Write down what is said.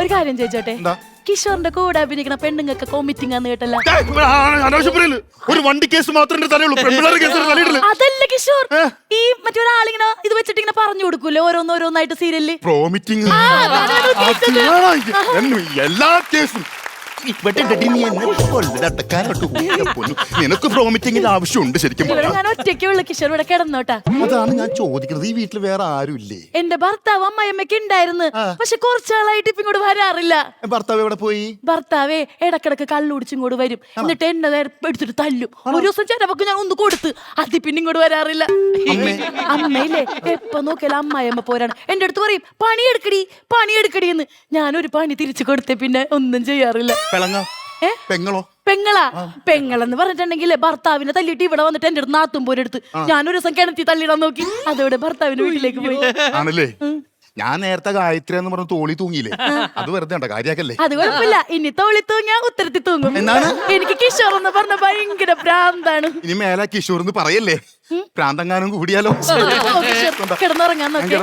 ഒരു കാര്യം ചോദിച്ചോട്ടെ, എന്താ? കിഷോറിന്റെ കൂടെ അഭിനയിക്കണ പെണ്ണുങ്ങൾക്ക് കോമിറ്റിംഗ് ആന്ന് കേട്ടല്ല. അനാവശ്യപ്പെടല്. ഒരു വണ്ടി കേസ് മാത്രമേ തലയുള്ളൂ, പെൺപിള്ളേരുടെ കേസ് തലയിടില്ല. അതല്ല കിഷോർ, ഈ മറ്റൊരാളിങ്ങനെ ഇത് വെച്ചിട്ട് ഇങ്ങനെ പറഞ്ഞു കൊടുക്കൂലേ ഓരോന്നോരോന്നായിട്ട് സീരിയലില്. പ്രോമിറ്റിംഗ് എല്ലാ കേസും നിനക്ക് പ്രോമിറ്റിംഗിന്റെ ആവശ്യമുണ്ട് ശരിക്കും. ഇവിടെ ഞാൻ ഒറ്റയ്ക്കുള്ള കിഷോർ ഇവിടെ കിടന്നോട്ടാ. അതാണ് ഞാൻ ചോദിക്കുന്നത്, ഈ വീട്ടിൽ വേറെ ആരും ഇല്ലേ? എന്റെ ഭർത്താവ് അമ്മയമ്മയ്ക്ക് ഉണ്ടായിരുന്നു, പക്ഷെ കുറച്ചാളായിട്ട് ഇപ്പൊ ഇങ്ങോട്ട് വരാറില്ല. ഭർത്താവ് എവിടെ പോയി? ഭർത്താവേ ഇടക്കിടക്ക് കള്ളുടിച്ചും കൂടെ വരും, എന്നിട്ട് എന്നെ എടുത്തിട്ട് തല്ലും. ഒരു ദിവസം ചിലവൊക്കെ ഞാൻ ഒന്ന് കൊടുത്ത്, അത് പിന്നെ ഇങ്ങോട്ട് വരാറില്ല. അമ്മയില്ലേ എപ്പൊ നോക്കിയാലും അമ്മായിയമ്മ പോരാണ്. എന്റെ അടുത്ത് പറയും പണിയെടുക്കടി എന്ന്. ഞാനൊരു പണി തിരിച്ചു കൊടുത്തേ പിന്നെ ഒന്നും ചെയ്യാറില്ല. പെങ്ങളെന്ന് പറഞ്ഞിട്ടുണ്ടെങ്കിൽ ഭർത്താവിനെ തല്ലിട്ട് ഇവിടെ വന്നിട്ട് എന്റെ അടുത്ത് നാത്തും പോരെടുത്ത് ഞാനൊരു ദിവസം കിണറ്റി തള്ളിടാൻ നോക്കി, അതോടെ ഭർത്താവിന്റെ വീട്ടിലേക്ക് പോയി. ആണല്ലേ? ഞാൻ നേരത്തെ ഗായത്രി എന്ന് പറഞ്ഞ തോളി തൂങ്ങിയില്ലേ, അത് വെറുതെ ഉണ്ടോ? കാര്യാക്കല്ലേ? അത് കുഴപ്പമില്ല, ഇനി തോളി തൂങ്ങിയാ ഉത്തരത്തിൽ തൂങ്ങും. എനിക്ക് കിഷോർ എന്ന് പറഞ്ഞ ഭയങ്കര ഭ്രാന്താണ്. ഇനി മേലെ കിഷോർ എന്ന് പറയല്ലേ, ഭ്രാന്തങ്ങാനും കൂടിയാലോ. കിടന്നുറങ്ങാൻ നോക്കി.